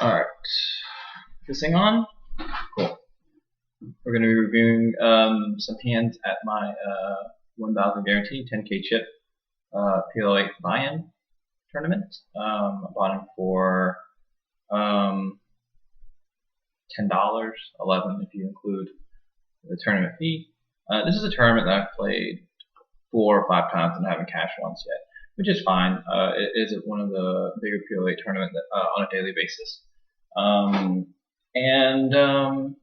Alright. This thing on? Cool. We're going to be reviewing some hands at my 1000 guaranteed 10k chip PLO8 buy-in tournament. I bought him for $10, 11 if you include the tournament fee. This is a tournament that I've played 4 or 5 times and I haven't cashed once yet, which is fine. It is one of the bigger PLO8 tournaments on a daily basis.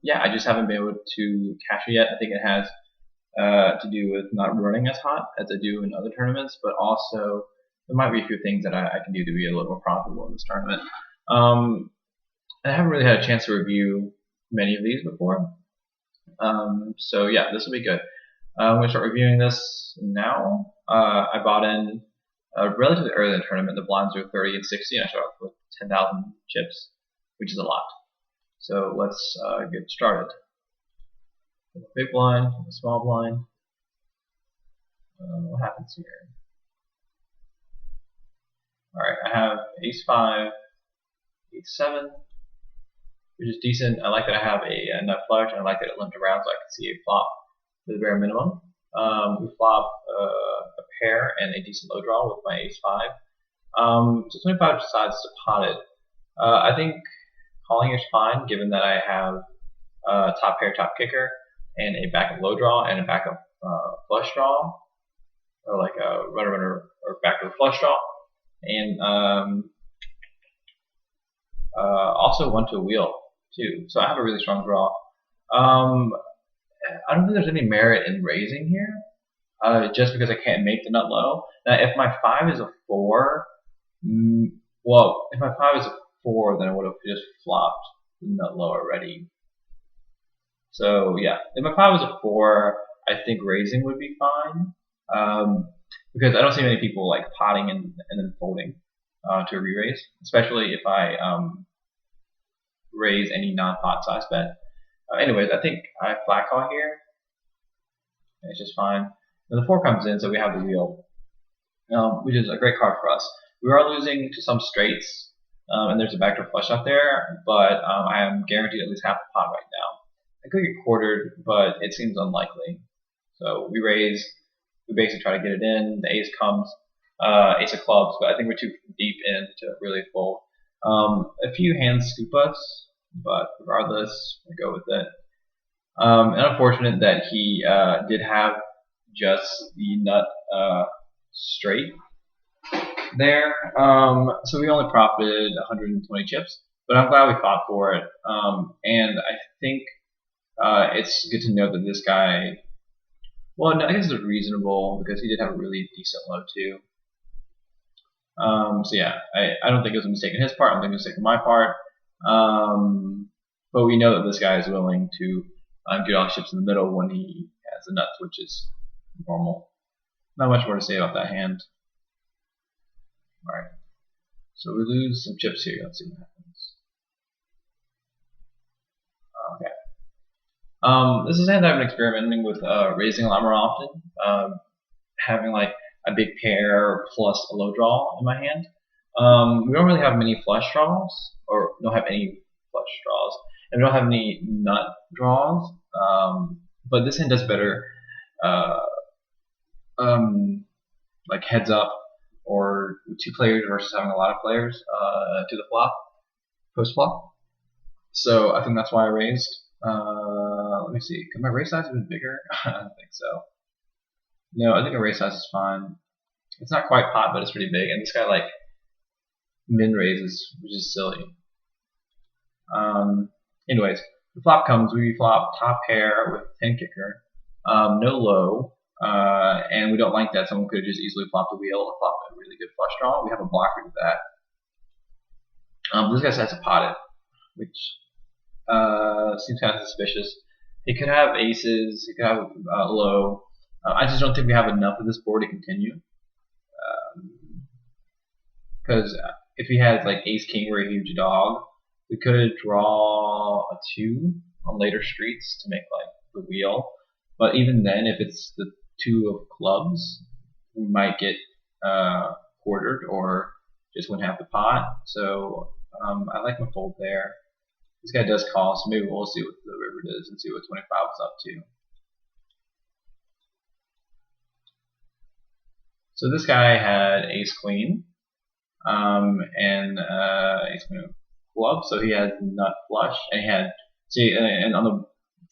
Yeah, I just haven't been able to cash it yet. I think it has to do with not running as hot as I do in other tournaments, but also there might be a few things that I can do to be a little more profitable in this tournament. I haven't really had a chance to review many of these before, so yeah, this will be good. I'm going to start reviewing this now. I bought in relatively early in the tournament. The blinds are 30 and 60, and I started off with 10,000 chips, which is a lot. So let's get started. Big blind, small blind. What happens here? Alright, I have ace 5, ace 7, which is decent. I like that I have a nut flush, and I like that it limped around so I can see a flop for the bare minimum. We flop a pair and a decent low draw with my ace 5. So 25 decides to pot it. I think calling is fine, given that I have top pair, top kicker, and a backup low draw and a backup flush draw, or like a runner or backup flush draw, and also one to a wheel too. So I have a really strong draw. I don't think there's any merit in raising here, just because I can't make the nut low. Now, if my 5 is a 4, well, if my 5 is a 4, then I would have just flopped the nut low already. So yeah, if my 5 was a 4, I think raising would be fine, because I don't see many people like potting and then folding to a re-raise, especially if I raise any non-pot size bet. Anyways, I think I flat call here. It's just fine. Now the 4 comes in, so we have the wheel, which is a great card for us. We are losing to some straights, and there's a backdoor flush out there, but I am guaranteed at least half the pot right now. I could get quartered, but it seems unlikely. So we raise, we basically try to get it in. The ace comes, ace of clubs, but I think we're too deep in to really fold. A few hands scoop us, but regardless, we go with it. And unfortunate that he did have just the nut straight there. So we only profited 120 chips, but I'm glad we fought for it. And I think it's good to know that this guy, well, I guess it's reasonable because he did have a really decent low too. So yeah, I don't think it was a mistake on his part. I don't think it was a mistake on my part. But we know that this guy is willing to get off chips in the middle when he has the nuts, which is normal. Not much more to say about that hand. Alright, so we lose some chips here. Let's see what happens. Okay. This is a hand I've been experimenting with raising a lot more often. Having like a big pair plus a low draw in my hand. We don't really have many flush draws, or don't have any flush draws, and we don't have any nut draws. But this hand does better, like heads up, or 2 players versus having a lot of players to the flop, post flop. So I think that's why I raised. Let me see. Could my raise size have been bigger? I don't think so. No, I think a raise size is fine. It's not quite pot, but it's pretty big. And this guy like min raises, which is silly. Anyways, the flop comes. We flop top pair with 10 kicker, no low, and we don't like that. Someone could have just easily flopped the wheel or flopped a really good flush draw. We have a blocker to that. This guy has to pot it, which seems kind of suspicious. He could have aces. He could have low. I just don't think we have enough of this board to continue. Because if he has like ace king or a huge dog, we could draw a 2 on later streets to make like the wheel. But even then, if it's the 2 of clubs, we might get quartered or just win half the pot. So I like my fold there. This guy does call, so maybe we'll see what the river does and see what 25 is up to. So this guy had ace queen, and ace queen of clubs, so he had nut flush, and he had, see, and on the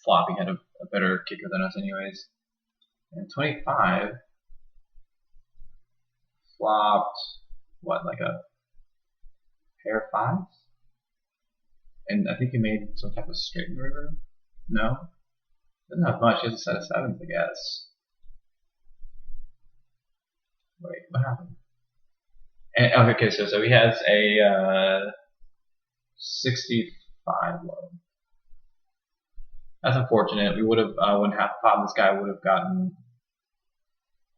flop he had a better kicker than us anyways. And 25 flopped, what, like a pair of fives? And I think he made some type of straight in the river. No? Doesn't have much, he has a set of sevens, I guess. Wait, what happened? And, okay, so he has a 65 low. That's unfortunate. We would have, when half pot this guy would have gotten,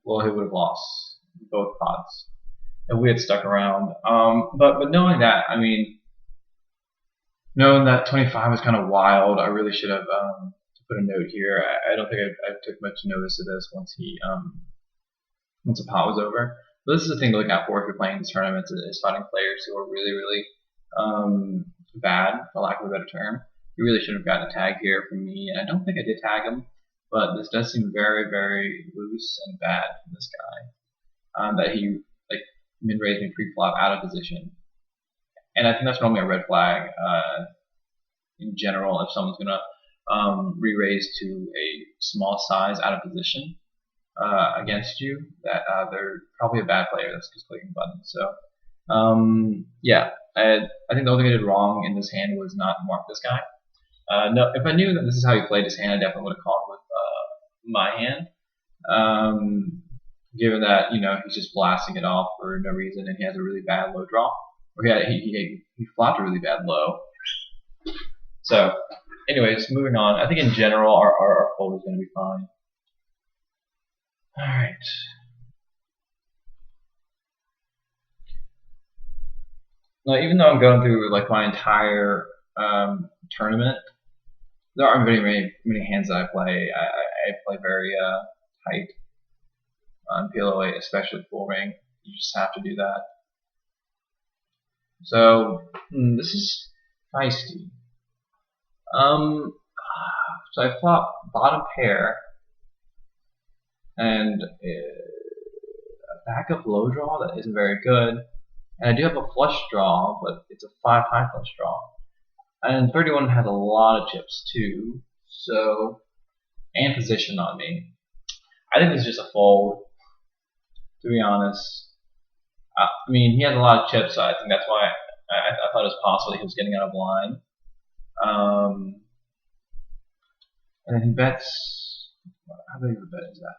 well, he would have lost both pots if we had stuck around. But knowing that, I mean, knowing that 25 was kind of wild, I really should have put a note here. I don't think I took much notice of this once the pot was over. But this is the thing to look out for if you're playing these tournaments, is finding players who are really, really bad, for lack of a better term. You really should have gotten a tag here from me, and I don't think I did tag him, but this does seem very, very loose and bad from this guy. That he like min-raised me pre-flop out of position, and I think that's normally a red flag in general if someone's gonna re-raise to a small size out of position against you. That they're probably a bad player that's just clicking buttons. So yeah, I think the only thing I did wrong in this hand was not mark this guy. No, if I knew that this is how he played his hand, I definitely would have called with my hand. Given that he's just blasting it off for no reason, and he has a really bad low draw, or he flopped a really bad low. So, anyways, moving on. I think in general our fold is going to be fine. All right. Now, even though I'm going through like my entire tournament, there aren't many hands that I play. I play very tight on PLO8, especially full ring. You just have to do that. So this is feisty. So I flop bottom pair and a backup low draw that isn't very good. And I do have a flush draw, but it's a 5 high flush draw. And 31 has a lot of chips too, so, and position on me. I think this is just a fold, to be honest. I mean, he has a lot of chips, so I think that's why I thought it was possible he was getting out of line. And then he bets, how big of a bet is that?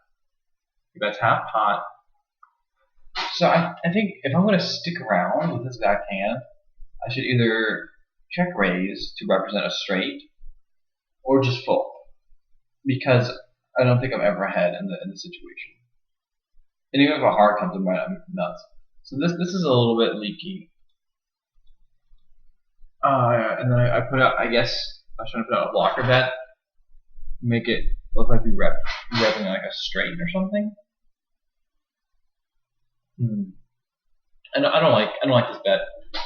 He bets half pot. So I think if I'm going to stick around with this exact hand, I should either check raise to represent a straight, or just fold, because I don't think I'm ever ahead in the situation. And even if a heart comes in, I'm nuts. So this is a little bit leaky. And then I put out, I guess I was trying to put out a blocker bet, make it look like we repping like a straight or something. And I don't like this bet.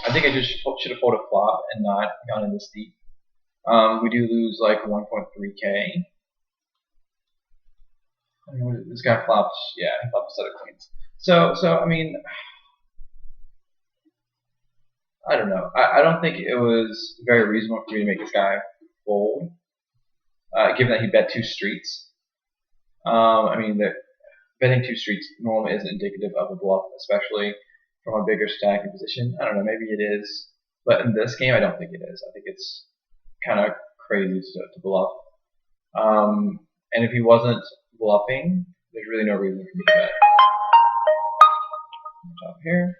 I think I just should have folded flop and not gone in this deep. We do lose like 1.3k. I mean, this guy flopped. Yeah, he flopped a set of queens. So I mean, I don't know. I don't think it was very reasonable for me to make this guy fold, given that he bet 2 streets. I mean, betting 2 streets normally isn't indicative of a bluff, especially from a bigger stacking position. I don't know, maybe it is, but in this game, I don't think it is. I think it's kind of crazy to bluff. And if he wasn't bluffing, there's really no reason for me to bet. Top here.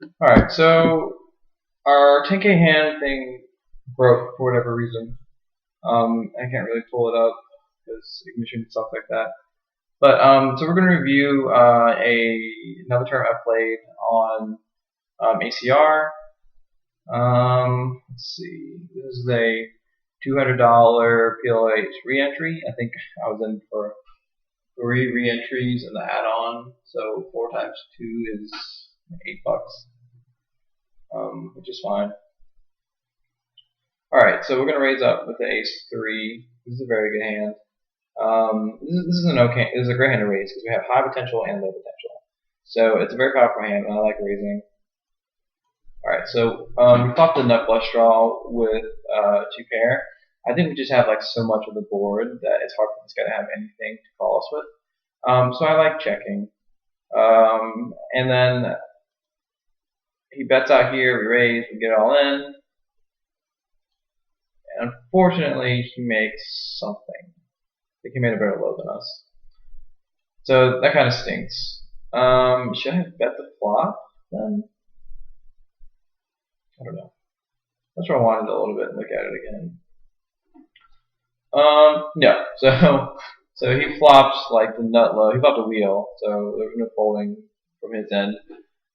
Alright, so our 10k hand thing broke for whatever reason. I can't really pull it up because ignition and stuff like that. But so we're going to review another tournament I played on ACR. Let's see. This is a $200 PLO8 re-entry. I think I was in for 3 re-entries and the add-on. So 4 times 2 is $8, which is fine. Alright, so we're going to raise up with the ace-3. This is a very good hand. This is an okay. This is a great hand to raise because we have high potential and low potential. So it's a very powerful hand, and I like raising. Alright, so we flop the nut flush draw with 2 pair. I think we just have like so much of the board that it's hard for this guy to have anything to call us with. So I like checking. And then he bets out here, we raise, we get it all in. And unfortunately, he makes something. I think he made a better low than us. So that kind of stinks. Should I have bet the flop then? I don't know. Let's rewind it a little bit and look at it again. No. So he flops like the nut low. He flopped a wheel, so there was no folding from his end.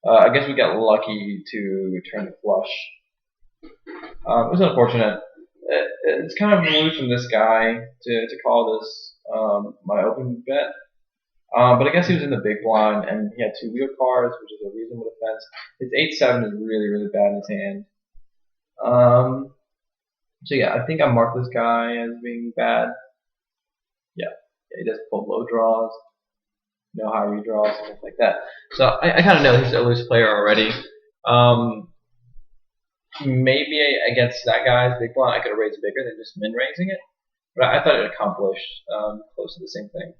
I guess we got lucky to turn the flush. It was unfortunate. It's kind of rude from this guy to call this my open bet. But I guess he was in the big blind and he had 2 wheel cards, which is a reasonable defense. His 8-7 is really, really bad in his hand. So yeah, I think I marked this guy as being bad. Yeah, he does pull low draws, no high redraws, stuff like that. So I kind of know he's a loose player already. Maybe against that guy's big blind, I could have raised bigger than just min raising it, but I thought it accomplished close to the same thing.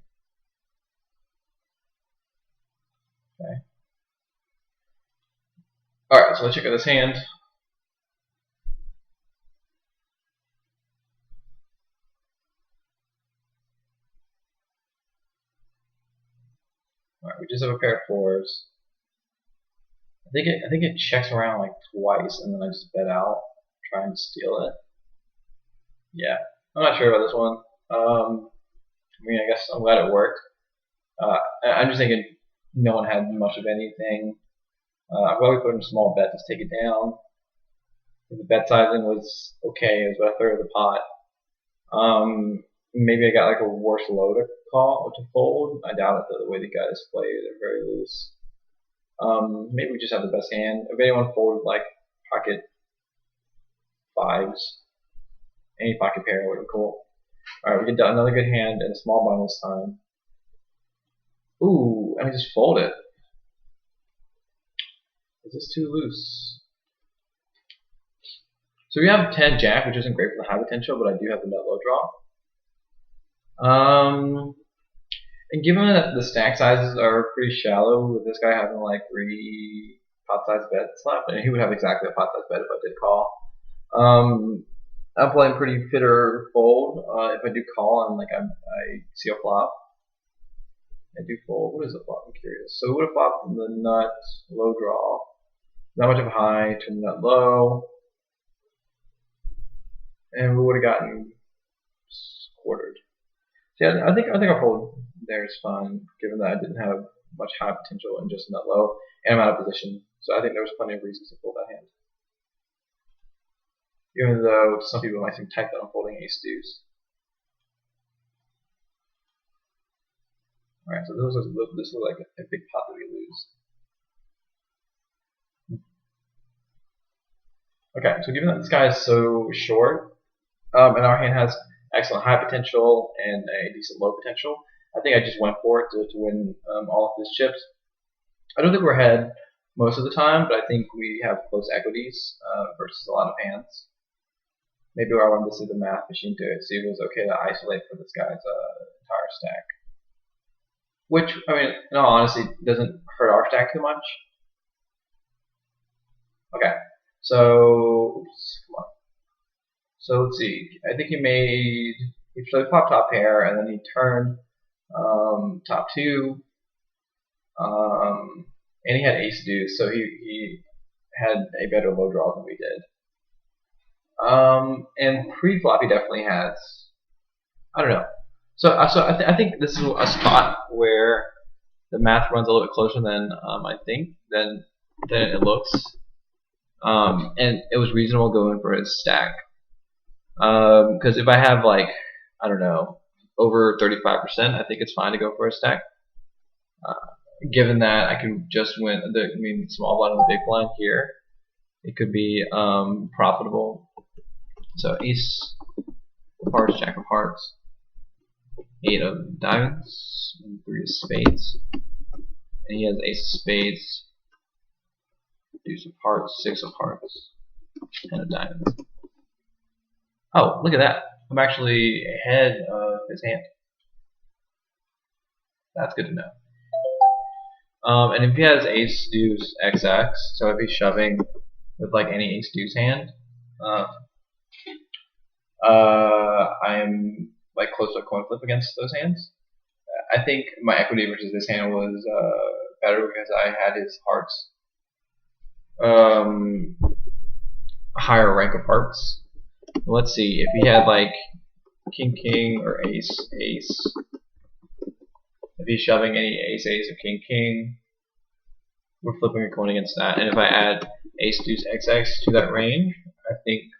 Okay. All right, so let's check out this hand. All right, we just have a pair of 4s. I think it checks around like twice, and then I just bet out, try and steal it. Yeah, I'm not sure about this one. I mean, I guess I'm glad it worked. I'm just thinking no one had much of anything. I'm glad we put in a small bet to take it down. The bet sizing was okay. It was about a third of the pot. Maybe I got like a worse low to call or to fold. I doubt it though, the way the guys play, they're very loose. Maybe we just have the best hand. If anyone folded like pocket 5s, any pocket pair would have been cool. Alright, we get another good hand and a small blind this time. Ooh, and we just fold it. Is this too loose? So we have 10 jack, which isn't great for the high potential, but I do have the nut low draw. And given that the stack sizes are pretty shallow, with this guy having like 3 pot size bets left, and he would have exactly a pot size bet if I did call. I'm playing pretty fit or fold. If I do call and like I see a flop, I do fold. What is the flop? I'm curious. So we would have flopped the nut low draw. Not much of a high, turn the nut low, and we would have gotten quartered. So yeah, I think I'll fold there is fine, given that I didn't have much high potential and just nut low, and I'm out of position. So I think there was plenty of reasons to fold that hand. Even though to some people it might seem tight that I'm folding ace deuce. Alright, so this looks like a big pot that we lose. Okay, so given that this guy is so short, and our hand has excellent high potential and a decent low potential, I think I just went for it to win all of his chips. I don't think we're ahead most of the time, but I think we have close equities versus a lot of hands. Maybe I wanted to see the math machine do it, see if it was okay to isolate for this guy's entire stack. Which, I mean, in all honesty, doesn't hurt our stack too much. Okay, so, oops, come on. So let's see, I think he played top pair, and then he turned top 2, and he had ace deuce, so he had a better low draw than we did. And pre-flop he definitely has. I don't know. So I think this is a spot where the math runs a little bit closer than I think than it looks. And it was reasonable going for his stack. Because if I have like, I don't know, over 35%, I think it's fine to go for a stack. Given that I can just win small blind on the big blind here, it could be profitable. So ace of hearts, jack of hearts, 8 of diamonds, and 3 of spades, and he has ace of spades, deuce of hearts, 6 of hearts, 10 of diamonds. Oh, look at that! I'm actually ahead of his hand. That's good to know. And if he has ace deuce XX, so if he's shoving with like any ace deuce hand, I'm like close to a coin flip against those hands. I think my equity versus this hand was better because I had his hearts, higher rank of hearts. Let's see if he had like king king or ace ace. If he's shoving any ace ace or king king, we're flipping a coin against that. And if I add ace deuce XX to that range, I think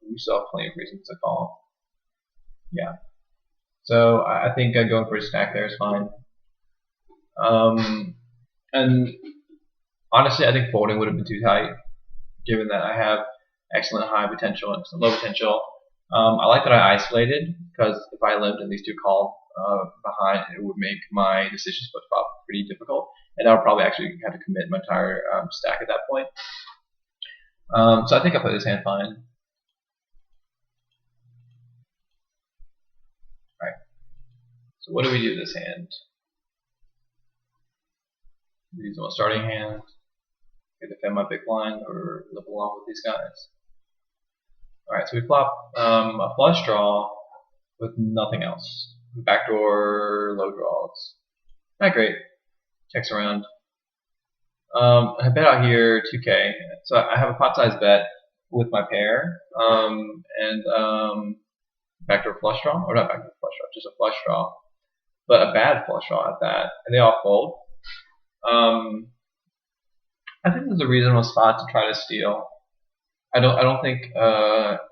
we still have plenty of reasons to call. Yeah. So I think going for a stack there is fine. And honestly, I think folding would have been too tight, given that I have excellent high potential and excellent low potential. I like that I isolated, because if I lived in these two called behind, it would make my decisions flip flop pretty difficult, and I would probably actually have to commit my entire stack at that point. So I think I play this hand fine. Alright. So what do we do with this hand? Use my starting hand. I defend my big blind or live along with these guys. Alright, so we flop a flush draw with nothing else. Backdoor low draws. Not great. Checks around. I bet out here 2K. So I have a pot size bet with my pair, and backdoor flush draw, or not backdoor flush draw, just a flush draw, but a bad flush draw at that, and they all fold. I think this is a reasonable spot to try to steal. I don't think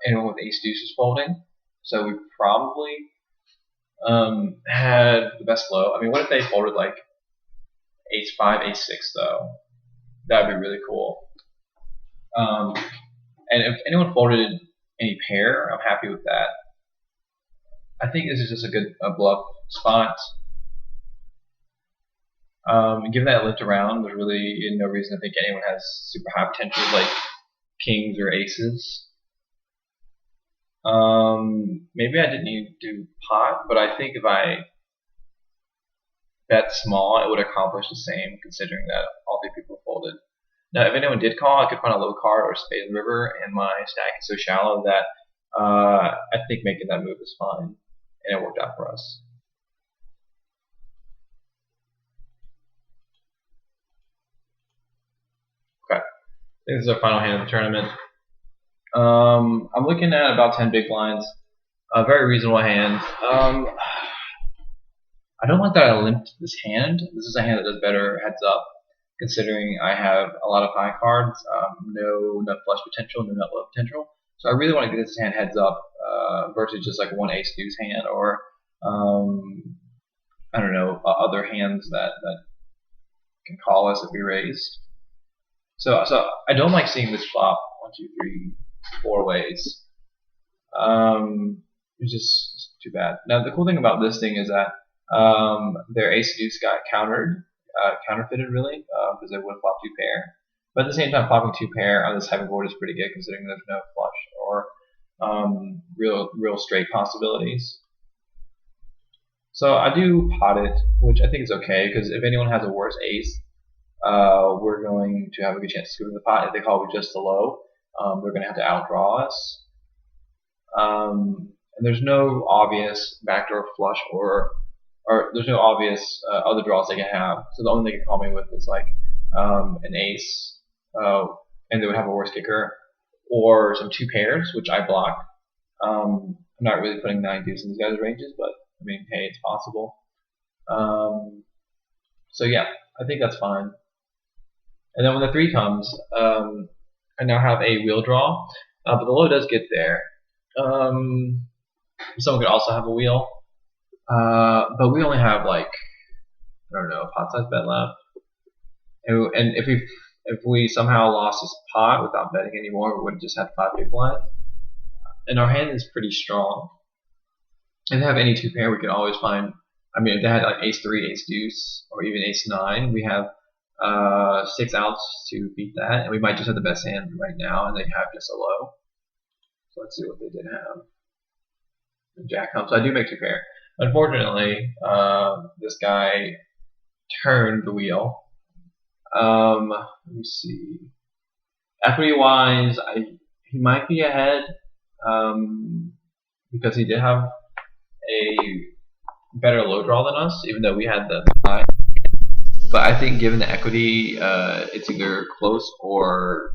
anyone with ace deuce is folding, so we probably had the best flow. I mean, what if they folded like ace 5, ace 6 though? That would be really cool. And if anyone folded any pair, I'm happy with that. I think this is just a good bluff spot. Given that it lived around, there's really no reason to think anyone has super high potential like kings or aces. Maybe I didn't need to do pot, but I think if I bet small, it would accomplish the same, considering that all three people folded. Now, if anyone did call, I could find a low card or a spade in the river, and my stack is so shallow that I think making that move is fine, and it worked out for us. Okay, I think this is our final hand of the tournament. I'm looking at about 10 big blinds. A very reasonable hand. I don't like that I limped this hand. This is a hand that does better heads up, considering I have a lot of high cards, no nut flush potential, no nut low potential. So I really want to get this hand heads up versus just like one ace deuce hand, or I don't know, other hands that can call us if we raise. So I don't like seeing this flop 1, 2, 3, 4 ways. It's just too bad. Now the cool thing about this thing is that their ace deuce got counterfeited really, because they would flop 2 pair. But at the same time, flopping 2 pair on this type of board is pretty good, considering there's no flush or real straight possibilities. So I do pot it, which I think is okay, because if anyone has a worse ace, we're going to have a good chance to scoop in the pot. If they call with just the low, they're going to have to outdraw us. And there's no obvious backdoor flush or there's no obvious other draws they can have. So the only thing they can call me with is like an ace and they would have a worse kicker, or some 2 pairs, which I block. I'm not really putting 9 deuce in these guys' ranges, but I mean, hey, it's possible. So yeah, I think that's fine. And then when the 3 comes, I now have a wheel draw, but the low does get there. Someone could also have a wheel, but we only have like, I don't know, a pot size bet left. And if we somehow lost this pot without betting anymore, we would have just had 5 big blinds. And our hand is pretty strong. If they have any 2 pair, we could always find. I mean, if they had like ace 3, ace deuce, or even ace 9, we have 6 outs to beat that, and we might just have the best hand right now, and they have just a low. So let's see what they did have. The jack comes. So I do make 2 pair. Unfortunately, this guy turned the wheel. Let me see. Equity-wise, he might be ahead because he did have a better low draw than us, even though we had the high. But I think given the equity, it's either close or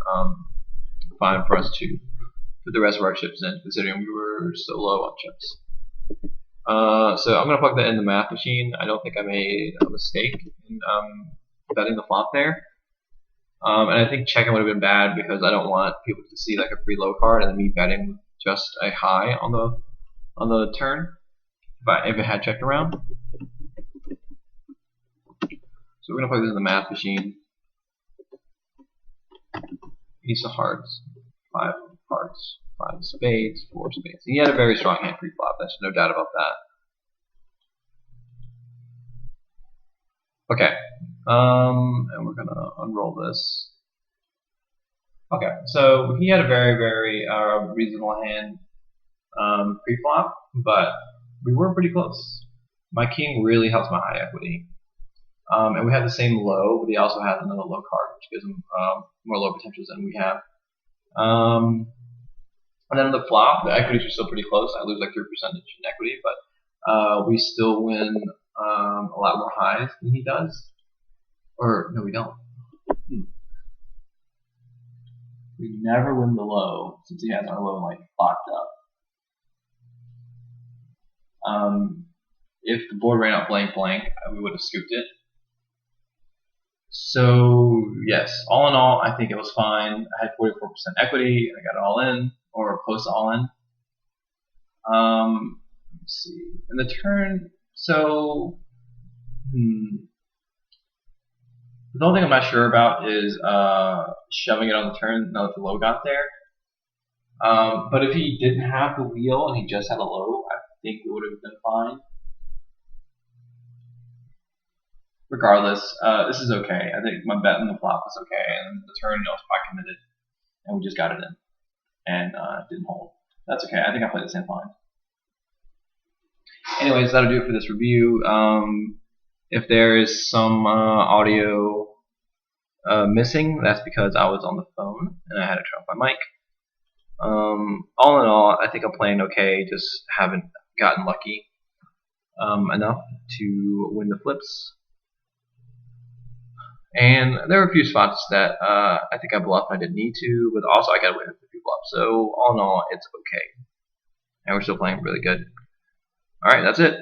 fine for us to put the rest of our chips in, considering we were so low on chips. So I'm going to plug that in the math machine. I don't think I made a mistake in betting the flop there. And I think checking would have been bad because I don't want people to see like a free low card and then me betting just a high on the turn if it had checked around. So we're going to plug this in the math machine. Ace of hearts, 5 of hearts, 5 of spades, 4 of spades. He had a very strong hand pre-flop. There's no doubt about that. Okay, and we're gonna unroll this. Okay, so he had a very, very reasonable hand pre-flop, but we were pretty close. My king really helps my high equity. And we have the same low, but he also has another low card, which gives him more low potentials than we have. And then on the flop, the equities are still pretty close. I lose like 3% in equity, but we still win a lot more highs than he does. Or, no, we don't. We never win the low, since he has our low like locked up. If the board ran out blank, we would have scooped it. So, yes, all in all, I think it was fine. I had 44% equity, and I got it all in, or close to all in. Let's see. And the turn, so, the only thing I'm not sure about is shoving it on the turn now that the low got there. But if he didn't have the wheel and he just had a low, I think it would have been fine. Regardless, this is okay. I think my bet in the flop was okay, and the turn I was quite committed, and we just got it in, and didn't hold. That's okay. I think I played the same fine. Anyways, that'll do it for this review. If there is some audio missing, that's because I was on the phone and I had to turn off my mic. All in all, I think I'm playing okay. Just haven't gotten lucky enough to win the flips. And there were a few spots that I think I bluffed. I didn't need to, but also I got away with a few bluffs. So all in all, it's okay. And we're still playing really good. All right, that's it.